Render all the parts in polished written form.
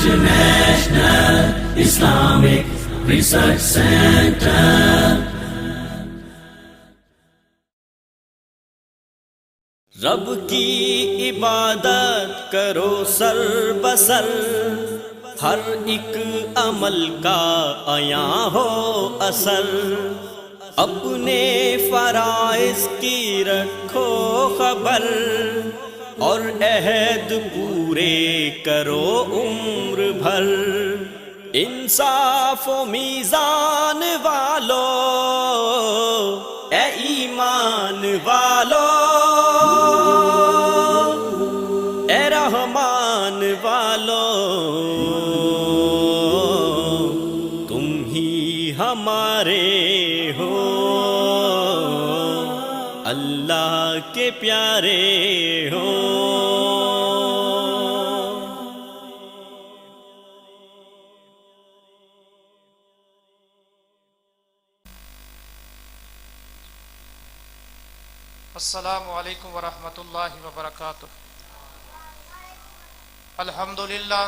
International Islamic Research Center. رب کی عبادت کرو سر بسر، ہر ایک عمل کا عیاں ہو اثر، اپنے فرائض کی رکھو خبر، اور عہد پورے کرو عمر بھر۔ انصاف و میزان والو، اے ایمان والو، اے رحمان والو، تم ہی ہمارے ہو، اللہ کے پیارے ہو۔ السلام علیکم ورحمۃ اللہ وبرکاتہ۔ الحمدللہ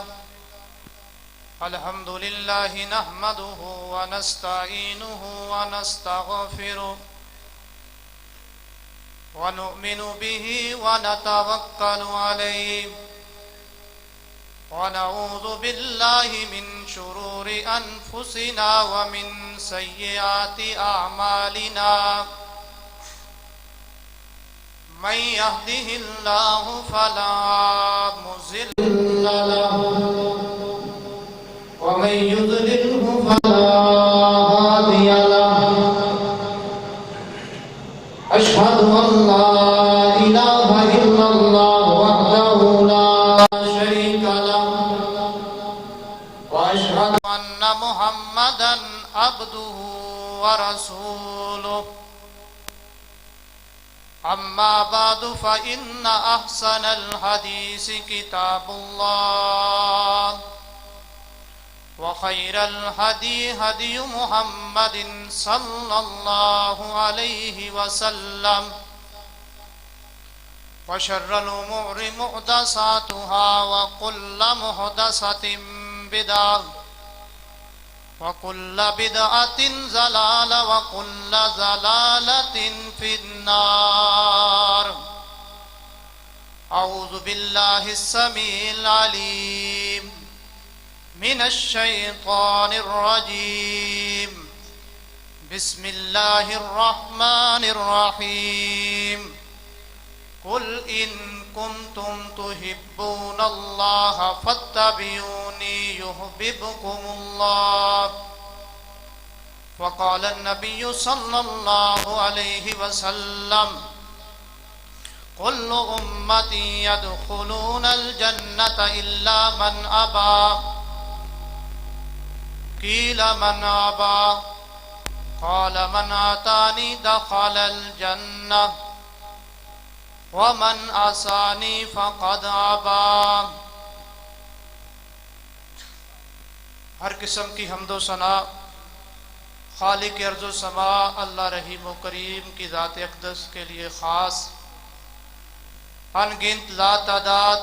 نحمده ونستعینه ونستغفره ونؤمن به ونتوکل علیہ ونعوذ باللہ من شرور انفسنا ومن سیئات اعمالنا، من يهده الله فلا مضل له ومن يضلله فلا هادي له، أشهد أن لا إله إلا الله وحده لا شريك له، وأشهد أن محمدا عبده ورسوله، أما بعد فإن أحسن الحديث كتاب الله، وخير الهدي هدي محمد صلى الله عليه وسلم، وشر الأمور محدثاتها وكل محدثة بدعة، وكل بدعة ضلالة وكل ضلالة في النار۔ أعوذ بالله السميع العليم من الشيطان الرجيم، بسم الله الرحمن الرحيم، قل إن كنتم تحبون الله فاتبعوني يحببكم الله، وقال النبي صلى الله عليه وسلم، كل أمتي يدخلون الجنة إلا من أبى، قيل من أبى، قال من أطاعني دخل الجنة ومن عصاني فقد أبى۔ ہر قسم کی حمد و ثنا خالق ارض و سما اللہ رحیم و کریم کی ذات اقدس کے لیے خاص، ان گنت لا تعداد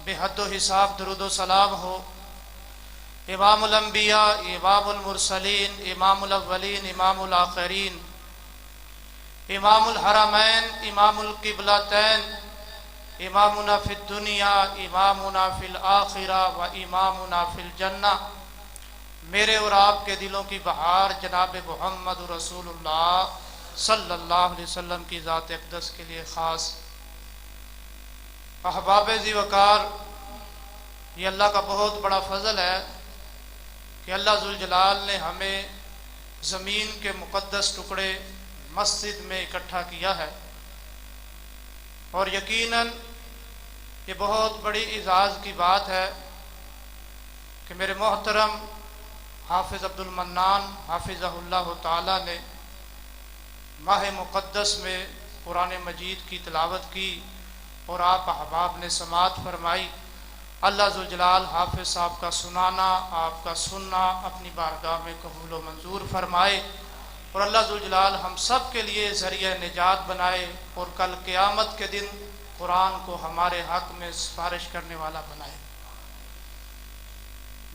بے حد و حساب درود و سلام ہو امام الانبیاء، امام المرسلین، امام الاولین، امام الآخرین، امام الحرمین، امام القبلتین، امامنا فی الدنیا، امامنا فی الآخرہ و امامنا فی الجنہ، میرے اور آپ کے دلوں کی بہار جناب محمد رسول اللہ صلی اللہ علیہ وسلم کی ذات اقدس کے لیے خاص۔ احباب ذی وقار، یہ اللہ کا بہت بڑا فضل ہے کہ اللہ ذوالجلال نے ہمیں زمین کے مقدس ٹکڑے مسجد میں اکٹھا کیا ہے، اور یقیناً یہ بہت بڑی اعزاز کی بات ہے کہ میرے محترم حافظ عبد المنان حافظہ اللہ تعالی نے ماہ مقدس میں قرآن مجید کی تلاوت کی اور آپ احباب نے سماعت فرمائی۔ اللہ ذوالجلال حافظ صاحب کا سنانا، آپ کا سننا اپنی بارگاہ میں قبول و منظور فرمائے، اور اللہ ذوالجلال ہم سب کے لیے ذریعہ نجات بنائے، اور کل قیامت کے دن قرآن کو ہمارے حق میں سفارش کرنے والا بنائے۔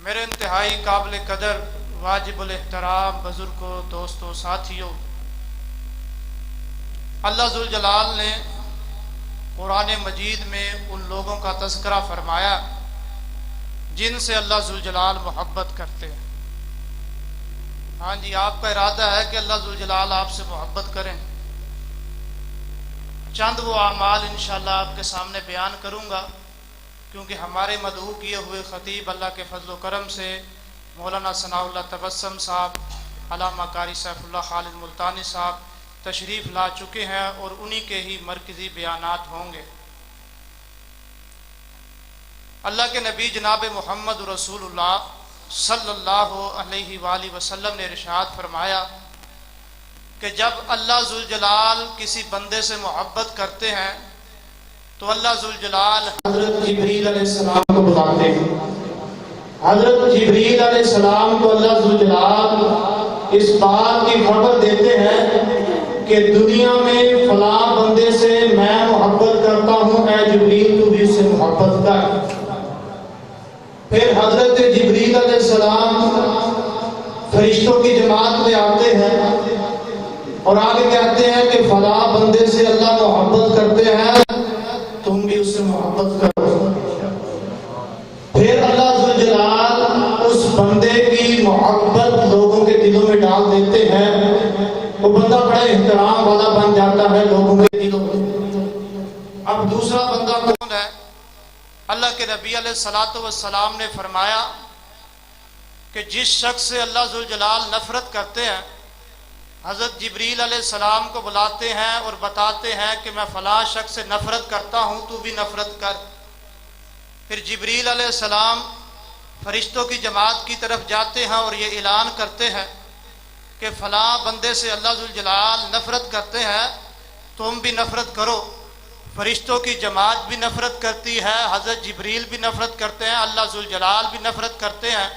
میرے انتہائی قابل قدر واجب الاحترام بزرگوں، دوستوں، ساتھیوں، اللہ ذوالجلال نے قرآن مجید میں ان لوگوں کا تذکرہ فرمایا جن سے اللہ ذوالجلال محبت کرتے ہیں۔ ہاں جی، آپ کا ارادہ ہے کہ اللہ ذوالجلال آپ سے محبت کریں۔ چند وہ اعمال انشاءاللہ آپ کے سامنے بیان کروں گا، کیونکہ ہمارے مدعو کیے ہوئے خطیب اللہ کے فضل و کرم سے مولانا ثناء اللہ تبسم صاحب، علامہ قاری سیف اللہ خالد ملتانی صاحب تشریف لا چکے ہیں اور انہی کے ہی مرکزی بیانات ہوں گے۔ اللہ کے نبی جناب محمد رسول اللہ صلی اللہ علیہ وآلہ وسلم نے ارشاد فرمایا کہ جب اللہ ذوالجلال کسی بندے سے محبت کرتے ہیں تو اللہ ذوالجلال حضرت جبریل علیہ السلام کو بلاتے ہیں۔ حضرت جبریل علیہ السلام کو اللہ ذوالجلال اس بات کی خبر دیتے ہیں کہ دنیا میں فلاں بندے سے میں محبت کرتا ہوں، اے جبریل تو بھی اس سے محبت کر۔ پھر حضرت جبریل علیہ السلام فرشتوں کی جماعت میں آتے ہیں اور آگے کہتے ہیں کہ فلاں بندے سے اللہ محبت کرتے ہیں، تم بھی اس سے محبت کرو۔ پھر اللہ ذوالجلال اس بندے کی محبت لوگوں کے دلوں میں ڈال دیتے ہیں، وہ بندہ بڑے احترام والا بن جاتا ہے لوگوں کے دلوں میں۔ اب دوسرا بندہ کون ہے؟ اللہ کے نبی علیہ السلام نے فرمایا کہ جس شخص سے اللہ ذوالجلال نفرت کرتے ہیں، حضرت جبریل علیہ السلام کو بلاتے ہیں اور بتاتے ہیں کہ میں فلاں شخص سے نفرت کرتا ہوں، تو بھی نفرت کر۔ پھر جبریل علیہ السلام فرشتوں کی جماعت کی طرف جاتے ہیں اور یہ اعلان کرتے ہیں کہ فلاں بندے سے اللہ ذوالجلال نفرت کرتے ہیں، تم بھی نفرت کرو۔ فرشتوں کی جماعت بھی نفرت کرتی ہے، حضرت جبریل بھی نفرت کرتے ہیں، اللہ ذوالجلال بھی نفرت کرتے ہیں،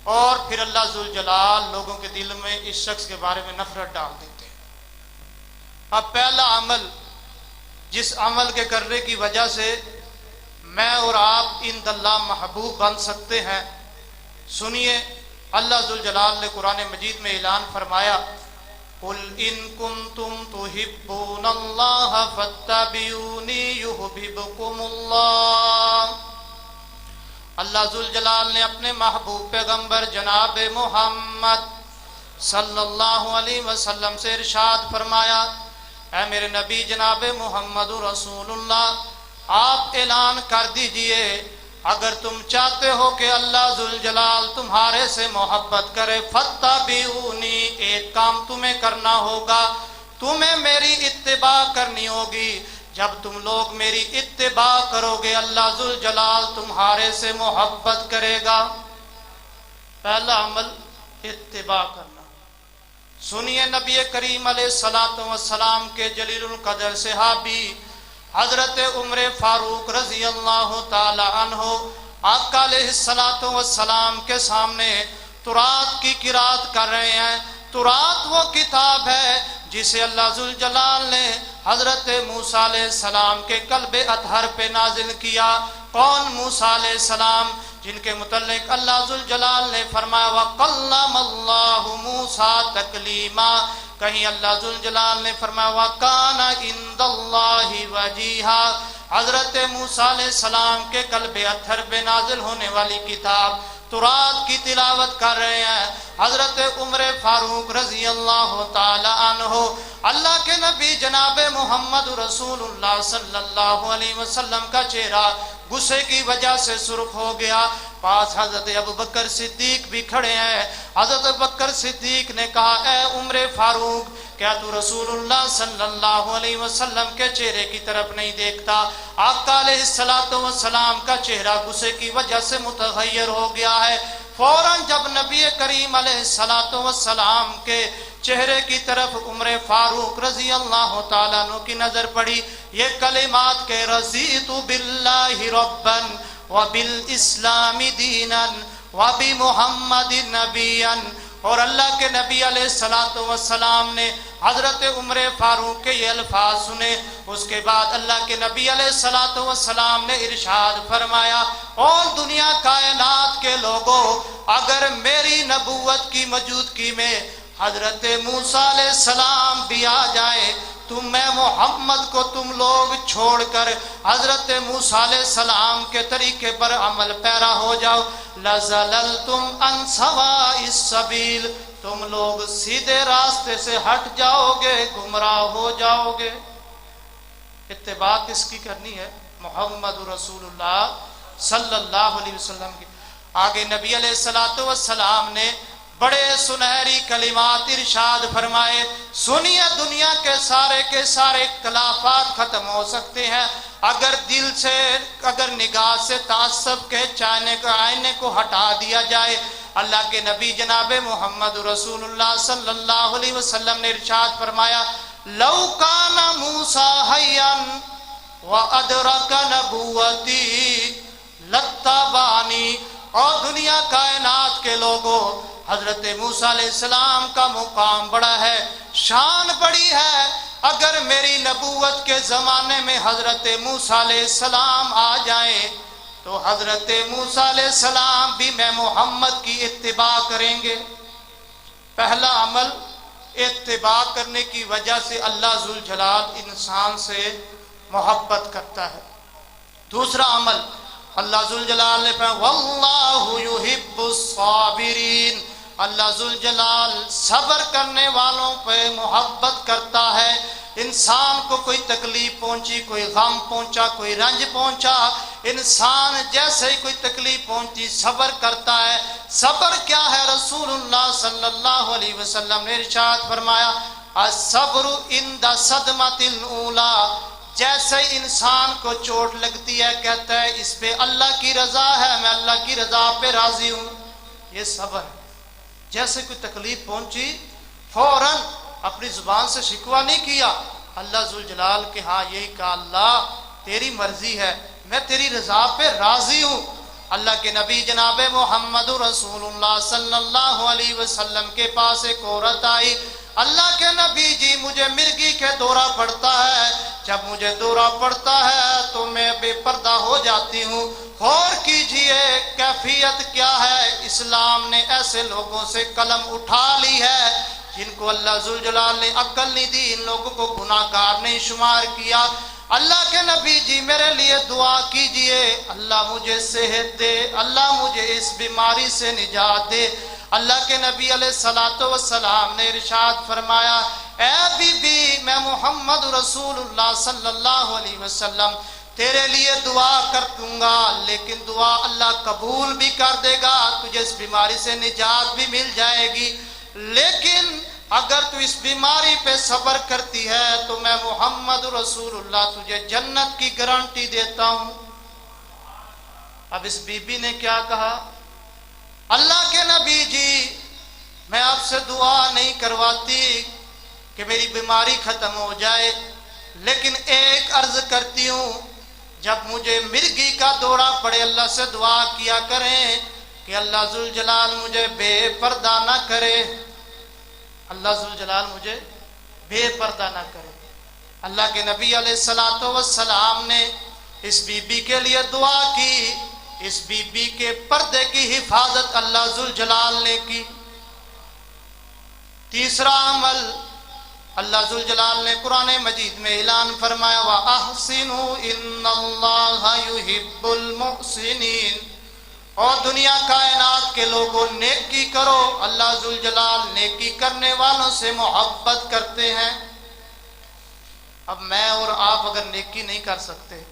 اور پھر اللہ ذوالجلال لوگوں کے دل میں اس شخص کے بارے میں نفرت ڈال دیتے ہیں۔ اب پہلا عمل جس عمل کے کرنے کی وجہ سے میں اور آپ عند اللہ محبوب بن سکتے ہیں، سنیے اللہ ذوالجلال نے قرآن مجید میں اعلان فرمایا، قُلْ إِن كُنْتُمْ تُحِبُّونَ اللَّهَ فَاتَّبِعُونِي يُحْبِبْكُمُ اللَّهُ۔ اللہ ذوالجلال نے اپنے محبوب پیغمبر جناب محمد صلی اللہ علیہ وسلم سے ارشاد فرمایا، اے میرے نبی جناب محمد رسول اللہ، آپ اعلان کر دیجئے اگر تم چاہتے ہو کہ اللہ ذوالجلال تمہارے سے محبت کرے، فَاتَّبِعُونِی، ایک کام تمہیں کرنا ہوگا، تمہیں میری اتباع کرنی ہوگی۔ جب تم لوگ میری اتباع کرو گے اللہ ذوالجلال تمہارے سے محبت کرے گا۔ پہلا عمل اتباع کرنا۔ سنیے نبی کریم علیہ السلام کے جلیل القدر صحابی حضرت عمر فاروق رضی اللہ تعالی عنہ آقا علیہ السلام کے سامنے تورات کی قرات کر رہے ہیں۔ تورات وہ کتاب ہے جسے اللہ ذوالجلال نے حضرت موسیٰ علیہ السلام کے قلب اطہر پہ نازل کیا۔ کون؟ موسیٰ علیہ السلام، جن کے متعلق اللہ ذوالجلال نے فرمایا وَقَلَّمَ اللَّهُ مُوسَىٰ تَكْلِيمًا، کہیں اللہ ذوالجلال نے فرمایا وَكَانَ عِندَ اللَّهِ وَجِيهًا۔ حضرت موسیٰ علیہ السلام کے قلب اطہر پہ نازل ہونے والی کتاب تورات کی تلاوت کر رہے ہیں حضرت عمر فاروق رضی اللہ تعالی عنہ۔ اللہ کے نبی جناب محمد رسول اللہ صلی اللہ علیہ وسلم کا چہرہ غصے کی وجہ سے سرخ ہو گیا۔ پاس حضرت ابوبکر صدیق بھی کھڑے ہیں۔ حضرت ابوبکر صدیق نے کہا، اے عمر فاروق، کیا تو رسول اللہ صلی اللہ علیہ وسلم کے چہرے کی طرف نہیں دیکھتا؟ آقا علیہ السلام کا چہرہ غصے کی وجہ سے متغیر ہو گیا ہے۔ فوراً جب نبی کریم علیہ السلام کے چہرے کی طرف عمر فاروق رضی اللہ تعالیٰ عنہ کی نظر پڑی، یہ کلمات کہ رضیت باللہ ربا وبالاسلام دینا وبمحمد نبیا، اور اللہ کے نبی علیہ السلام نے حضرت عمر فاروق کے یہ الفاظ سنے۔ اس کے بعد اللہ کے نبی علیہ السلام نے ارشاد فرمایا، اور دنیا کائنات کے لوگوں، اگر میری نبوت کی موجودگی میں حضرت موسیٰ علیہ السلام بھی آ جائے تو میں محمد کو تم لوگ چھوڑ کر حضرت موسیٰ علیہ السلام کے طریقے پر عمل پیرا ہو جاؤ، لَزَلَلْتُمْ عَنْ سَوَاءِ السَّبِيلِ، تم لوگ سیدھے راستے سے ہٹ جاؤ گے، گمراہ ہو جاؤ گے۔ اتباع کس کی کرنی ہے؟ محمد رسول اللہ صلی اللہ علیہ وسلم کی۔ آگے نبی علیہ السلام نے بڑے سنہری کلمات ارشاد فرمائے، سنیے دنیا کے سارے اختلافات ختم ہو سکتے ہیں اگر دل سے، اگر نگاہ سے تعصب کے آئینے کو ہٹا دیا جائے۔ اللہ کے نبی جناب محمد رسول اللہ صلی اللہ علیہ وسلم نے ارشاد فرمایا، لو کان موسیٰ حیا وادرک نبوتی لاتبعنی، اور دنیا کائنات کے لوگوں، حضرت موسیٰ علیہ السلام کا مقام بڑا ہے، شان بڑی ہے، اگر میری نبوت کے زمانے میں حضرت موسیٰ علیہ السلام آ جائیں تو حضرت موسیٰ علیہ السلام بھی میں محمد کی اتباع کریں گے۔ پہلا عمل، اتباع کرنے کی وجہ سے اللہ ذوالجلال انسان سے محبت کرتا ہے۔ دوسرا عمل، اللہ ذوالجلال نے فرمایا واللہ یحب الصابرین، اللہ ذوالجلال صبر کرنے والوں پہ محبت کرتا ہے۔ انسان کو کوئی تکلیف پہنچی، کوئی غم پہنچا، کوئی رنج پہنچا، انسان جیسے ہی کوئی تکلیف پہنچی صبر کرتا ہے۔ صبر کیا ہے؟ رسول اللہ صلی اللہ علیہ وسلم نے ارشاد فرمایا، الصبر عند صدمۃ الاولی، جیسے انسان کو چوٹ لگتی ہے کہتا ہے اس پہ اللہ کی رضا ہے، میں اللہ کی رضا پہ راضی ہوں، یہ صبر ہے۔ جیسے کوئی تکلیف پہنچی فوراً اپنی زبان سے شکوہ نہیں کیا، اللہ ذوالجلال کے ہاں یہی کہا، اللہ تیری مرضی ہے، میں تیری رضا پہ راضی ہوں۔ اللہ کے نبی جناب محمد رسول اللہ صلی اللہ علیہ وسلم کے پاس ایک عورت آئی، اللہ کے نبی جی مجھے مرگی کے دورہ پڑتا ہے، جب مجھے دورہ پڑتا ہے تو میں بے پردہ ہو جاتی ہوں، غور کیجئے کیفیت کیا ہے۔ اسلام نے ایسے لوگوں سے قلم اٹھا لی ہے جن کو اللہ ذوالجلال نے عقل نہیں دی، ان لوگوں کو گناہ گار نہیں شمار کیا۔ اللہ کے نبی جی میرے لیے دعا کیجئے، اللہ مجھے صحت دے، اللہ مجھے اس بیماری سے نجات دے۔ اللہ کے نبی علیہ السلام نے ارشاد فرمایا، اے بی بی میں محمد رسول اللہ صلی اللہ علیہ وسلم تیرے لیے دعا کر دوں گا، لیکن دعا اللہ قبول بھی کر دے گا، تجھے اس بیماری سے نجات بھی مل جائے گی، لیکن اگر تو اس بیماری پہ صبر کرتی ہے تو میں محمد رسول اللہ تجھے جنت کی گارنٹی دیتا ہوں۔ اب اس بی بی نے کیا کہا، اللہ کے نبی جی میں آپ سے دعا نہیں کرواتی کہ میری بیماری ختم ہو جائے، لیکن ایک عرض کرتی ہوں، جب مجھے مرگی کا دورہ پڑے اللہ سے دعا کیا کریں کہ اللہ ذوالجلال مجھے بے پردہ نہ کرے، اللہ ذوالجلال مجھے بے پردہ نہ کرے۔ اللہ کے نبی علیہ السلام نے اس بی بی کے لیے دعا کی، اس بی بی کے پردے کی حفاظت اللہ ذوالجلال نے کی۔ تیسرا عمل، اللہ ذوالجلال نے قرآن مجید میں اعلان فرمایا وَأَحْسِنُوا إِنَّ اللَّهَ يُحِبُّ الْمُحْسِنِينَ، اور دنیا کائنات کے لوگوں نیکی کرو، اللہ ذوالجلال نیکی کرنے والوں سے محبت کرتے ہیں۔ اب میں اور آپ اگر نیکی نہیں کر سکتے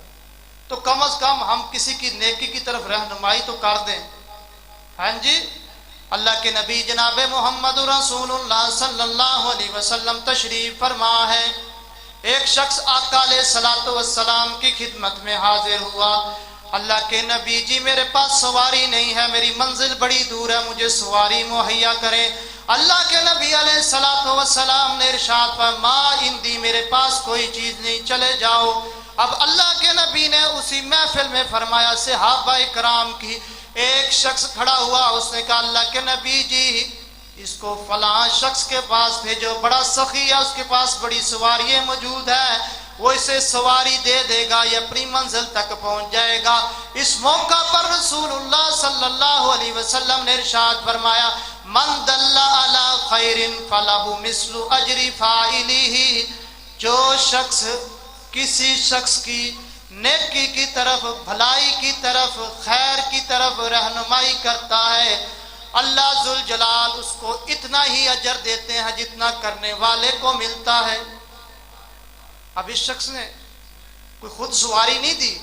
تو کم از کم ہم کسی کی نیکی کی طرف رہنمائی تو کر دیں، ہاں جی۔ اللہ کے نبی جناب محمد رسول اللہ صلی اللہ علیہ وسلم تشریف فرما ہے، ایک شخص آقا علیہ السلام کی خدمت میں حاضر ہوا، اللہ کے نبی جی میرے پاس سواری نہیں ہے، میری منزل بڑی دور ہے، مجھے سواری مہیا کریں۔ اللہ کے نبی علیہ السلام نے ارشاد فرمایا ما عندی، میرے پاس کوئی چیز نہیں، چلے جاؤ۔ اب اللہ کے نبی نے اسی محفل میں فرمایا، صحابہ اکرام کی ایک شخص کھڑا ہوا، اس نے کہا اللہ کے نبی جی اس کو فلاں شخص کے پاس بھیجو، بڑا سخی ہے، اس کے پاس بڑی سواریاں موجود ہیں۔ وہ اسے سواری دے دے گا، یہ اپنی منزل تک پہنچ جائے گا۔ اس موقع پر رسول اللہ صلی اللہ علیہ وسلم نے ارشاد فرمایا من دل علی خیر فلہ مثل اجر فاعلہ، جو شخص کسی شخص کی نیکی کی طرف، بھلائی کی طرف، خیر کی طرف رہنمائی کرتا ہے، اللہ ذوالجلال اس کو اتنا ہی اجر دیتے ہیں جتنا کرنے والے کو ملتا ہے۔ اب اس شخص نے کوئی خود سواری نہیں دی،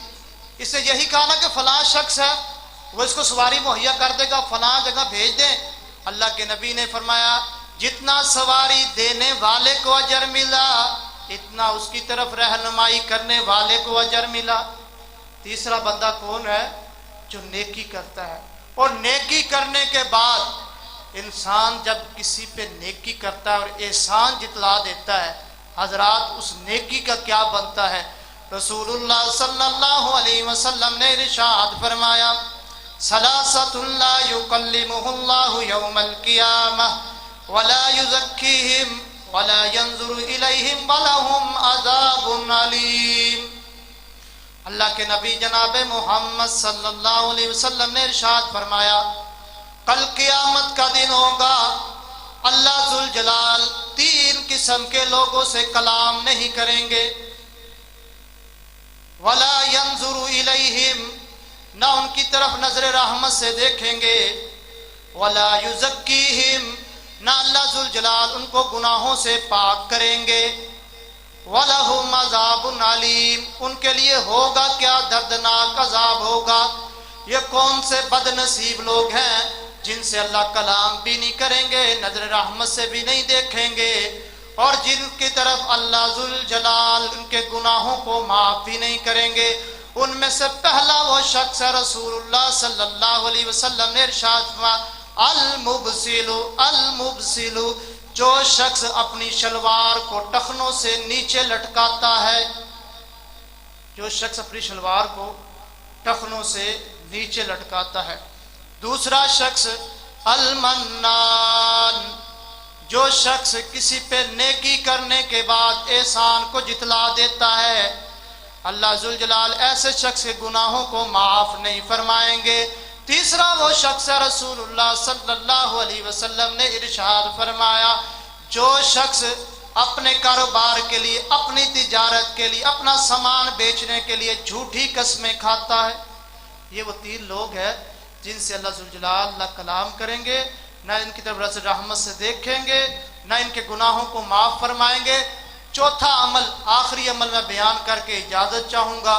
اسے یہی کہا نا کہ فلاں شخص ہے وہ اس کو سواری مہیا کر دے گا، فلاں جگہ بھیج دیں۔ اللہ کے نبی نے فرمایا جتنا سواری دینے والے کو اجر ملا اتنا اس کی طرف رہنمائی کرنے والے کو اجر ملا۔ تیسرا بندہ کون ہے؟ جو نیکی کرتا ہے، اور نیکی کرنے کے بعد انسان جب کسی پہ نیکی کرتا ہے اور احسان جتلا دیتا ہے، حضرات اس نیکی کا کیا بنتا ہے؟ رسول اللہ صلی اللہ علیہ وسلم نے ارشاد فرمایا ثلاثۃ لا یکلمہ اللہ یوم القیامہ ولا یزکیہم ولا ينظر الیہم ولہم عذاب علیم۔ اللہ کے نبی جناب محمد صلی اللہ علیہ وسلم نے ارشاد فرمایا کل قیامت کا دن ہوگا، اللہ ذوالجلال تین قسم کے لوگوں سے کلام نہیں کریں گے، ولا ينظر الیہم، نہ ان کی طرف نظر رحمت سے دیکھیں گے، ولا یزکیہم، نہ اللہ ذوالجلال ان کو گناہوں سے پاک کریں گے، وَلَهُمْ عَذَابٌ عَلِيمٌ، ان کے لیے ہوگا کیا دردناک عذاب ہوگا۔ یہ کون سے بد نصیب لوگ ہیں جن سے اللہ کلام بھی نہیں کریں گے، نظر رحمت سے بھی نہیں دیکھیں گے، اور جن کی طرف اللہ ذوالجلال ان کے گناہوں کو معاف بھی نہیں کریں گے۔ ان میں سے پہلا وہ شخص ہے، رسول اللہ صلی اللہ علیہ وسلم نے ارشاد فرمایا المبسل، المبسل، جو شخص اپنی شلوار کو ٹخنوں سے نیچے لٹکاتا ہے، جو شخص اپنی شلوار کو ٹخنوں سے نیچے لٹکاتا ہے۔ دوسرا شخص المنان، جو شخص کسی پہ نیکی کرنے کے بعد احسان کو جتلا دیتا ہے، اللہ ذوالجلال ایسے شخص کے گناہوں کو معاف نہیں فرمائیں گے۔ تیسرا وہ شخص ہے، رسول اللہ صلی اللہ علیہ وسلم نے ارشاد فرمایا جو شخص اپنے کاروبار کے لیے، اپنی تجارت کے لیے، اپنا سامان بیچنے کے لیے جھوٹی قسمیں کھاتا ہے، یہ وہ تین لوگ ہیں جن سے اللہ ذوالجلال نہ کلام کریں گے، نہ ان کی طرف نظر رحمت سے دیکھیں گے، نہ ان کے گناہوں کو معاف فرمائیں گے۔ چوتھا عمل، آخری عمل میں بیان کر کے اجازت چاہوں گا۔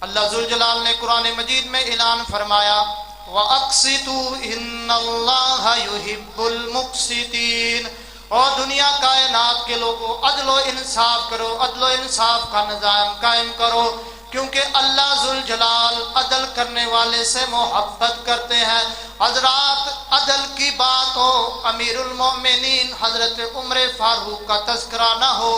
اللہ ذوالجلال نے قرآن مجید میں اعلان فرمایا وَأَقْسِطُوا إِنَّ اللَّهَ يُحِبُّ الْمُقْسِطِينَ، اور دنیا کائنات کے لوگوں عدل و انصاف کرو، عدل و انصاف کا نظام قائم کرو، کیونکہ اللہ ذوالجلال عدل کرنے والے سے محبت کرتے ہیں۔ حضرات عدل کی بات ہو، امیر المومنین حضرت عمر فاروق کا تذکرہ نہ ہو،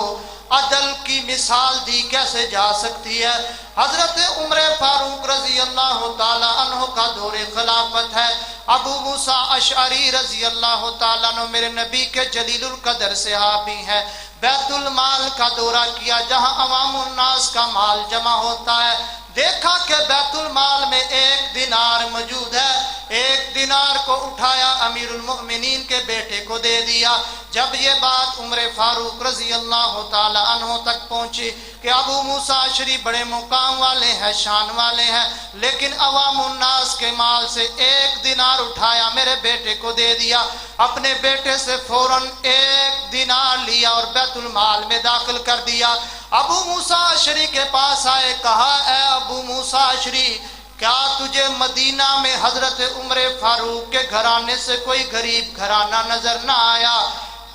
عدل کی مثال دی کیسے جا سکتی ہے؟ حضرت عمر فاروق رضی اللہ تعالی عنہ کا دور خلافت ہے، ابو موسیٰ اشعری رضی اللہ تعالیٰ عنہ میرے نبی کے جلیل القدر صحابی ہیں، بیت المال کا دورہ کیا جہاں عوام الناس کا مال جمع ہوتا ہے، دیکھا کہ بیت المال میں 1 دینار موجود ہے، 1 دینار کو اٹھایا امیر المؤمنین کے بیٹے کو دے دیا۔ جب یہ بات عمر فاروق رضی اللہ تعالی عنہ تک پہنچی کہ ابو موسیٰ اشعری بڑے مقام والے ہیں، شان والے ہیں، لیکن عوام الناس کے مال سے 1 دینار اٹھایا میرے بیٹے کو دے دیا، اپنے بیٹے سے فوراً 1 دینار لیا اور بیت المال میں داخل کر دیا۔ ابو موسیٰ اشعری کے پاس آئے، کہا اے ابو موسیٰ اشعری، کیا تجھے مدینہ میں حضرت عمر فاروق کے گھرانے سے کوئی غریب گھرانہ نظر نہ آیا؟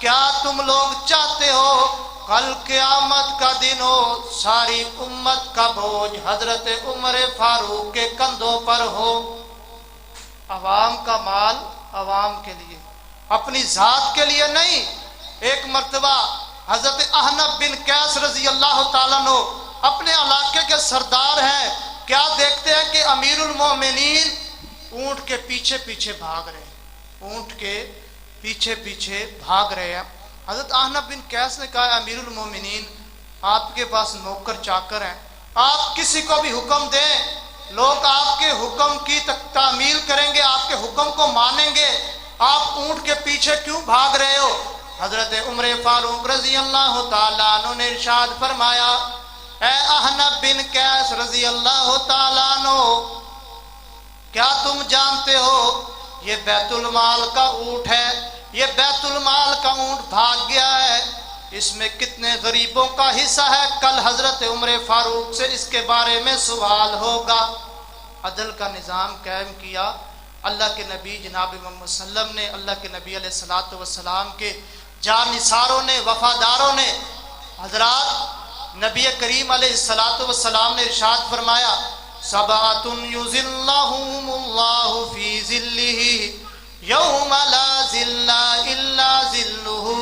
کیا تم لوگ چاہتے ہو کل قیامت کا دن ہو، ساری امت کا بوجھ حضرت عمر فاروق کے کندھوں پر ہو؟ عوام کا مال عوام کے لیے، اپنی ذات کے لیے نہیں۔ ایک مرتبہ حضرت احنف بن قیس رضی اللہ تعالیٰ عنہ اپنے علاقے کے سردار ہیں، کیا دیکھتے ہیں کہ امیر المومنین اونٹ کے پیچھے پیچھے بھاگ رہے ہیں، اونٹ کے پیچھے پیچھے بھاگ رہے ہیں۔ حضرت احنف بن قیس نے کہا امیر المومنین آپ کے پاس نوکر چاکر ہیں، آپ کسی کو بھی حکم دیں لوگ آپ کے حکم کی تعمیل کریں گے، آپ کے حکم کو مانیں گے، آپ اونٹ کے پیچھے کیوں بھاگ رہے ہو؟ حضرت عمر فاروق رضی اللہ تعالیٰ عنہ نے ارشاد فرمایا، اے احنف بن قیس رضی اللہ تعالیٰ عنہ، کیا تم جانتے ہو یہ بیت المال کا اونٹ ہے، یہ بیت المال کا اونٹ بھاگ گیا ہے، اس میں کتنے غریبوں کا حصہ ہے؟ کل حضرت عمر فاروق سے اس کے بارے میں سوال ہوگا۔ عدل کا نظام قائم کیا اللہ کے نبی جناب محمد صلی اللہ علیہ وسلم نے، اللہ کے نبی علیہ الصلوۃ والسلام کے جانثاروں نے، وفاداروں نے۔ حضرات، نبی کریم علیہ الصلوۃ والسلام نے ارشاد فرمایا، سبعۃ یظلھم اللہ فی ظلہ یوم لا ظل الا ظلہ۔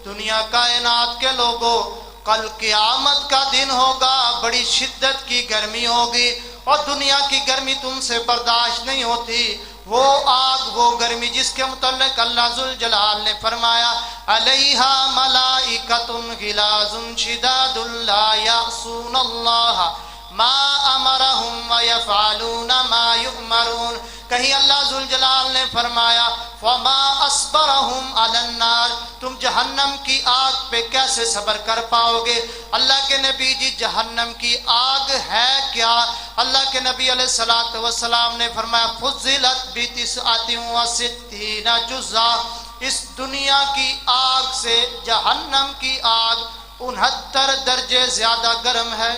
دنیا کائنات کے لوگوں، کل قیامت کا دن ہوگا، بڑی شدت کی گرمی ہوگی اور دنیا کی گرمی تم سے برداشت نہیں ہوتی۔ وہ آگ، وہ گرمی جس کے متعلق اللہ ذوالجلال نے فرمایا، علیہا ملائکۃ غلاظ شداد لا یعصون اللہ ما امرہم ویفعلون ما یؤمرون۔ کہیں اللہ ذوالجلال نے فرمایا، فما اصبرہم علی النار، تم جہنم کی آگ پہ کیسے صبر کر پاؤ گے؟ اللہ کے نبی جی، جہنم کی آگ ہے کیا؟ اللہ کے نبی علیہ الصلوۃ والسلام نے فرمایا، فضلت بتسعۃ وستین جزءا۔ اس دنیا کی آگ سے جہنم کی آگ 69 درجے زیادہ گرم ہے،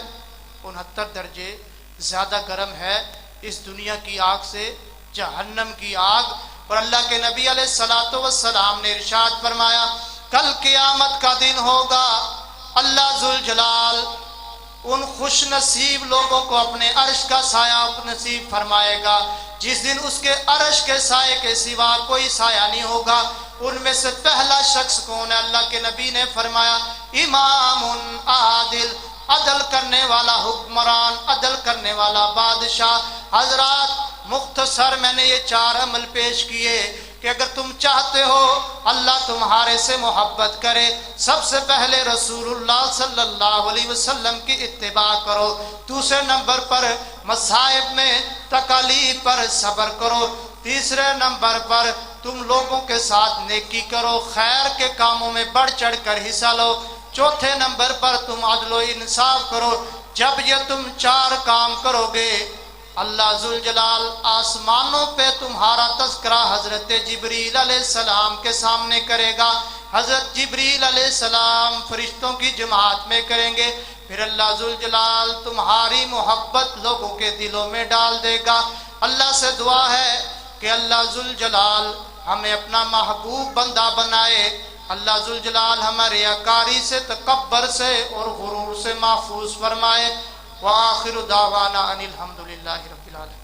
69 درجے زیادہ گرم ہے اس دنیا کی آگ سے جہنم کی آگ۔ اور اللہ کے نبی علیہ الصلوۃ والسلام نے ارشاد فرمایا، کل قیامت کا دن ہوگا، اللہ ذوالجلال ان خوش نصیب لوگوں کو اپنے عرش کا سایہ نصیب فرمائے گا جس دن اس کے عرش کے سائے کے سوا کوئی سایہ نہیں ہوگا۔ ان میں سے پہلا شخص کون ہے؟ اللہ کے نبی نے فرمایا، امام عادل، عدل کرنے والا حکمران، عدل کرنے والا بادشاہ۔ حضرات، مختصر میں نے یہ 4 عمل پیش کیے کہ اگر تم چاہتے ہو اللہ تمہارے سے محبت کرے، سب سے پہلے رسول اللہ صلی اللہ علیہ وسلم کی اتباع کرو۔ دوسرے نمبر پر مصائب میں تکالیف پر صبر کرو۔ تیسرے نمبر پر تم لوگوں کے ساتھ نیکی کرو، خیر کے کاموں میں بڑھ چڑھ کر حصہ لو۔ چوتھے نمبر پر تم عدل و انصاف کرو۔ جب یہ تم 4 کام کرو گے، اللہ ذوالجلال آسمانوں پہ تمہارا تذکرہ حضرت جبریل علیہ السلام کے سامنے کرے گا۔ حضرت جبریل علیہ السلام فرشتوں کی جماعت میں کریں گے، پھر اللہ ذوالجلال تمہاری محبت لوگوں کے دلوں میں ڈال دے گا۔ اللہ سے دعا ہے کہ اللہ ذوالجلال ہمیں اپنا محبوب بندہ بنائے۔ اللہ ذوالجلال ہمارے عقاری سے، تکبر سے اور غرور سے محفوظ فرمائے۔ وآخر دعوانا ان الحمدللہ رب العالمین۔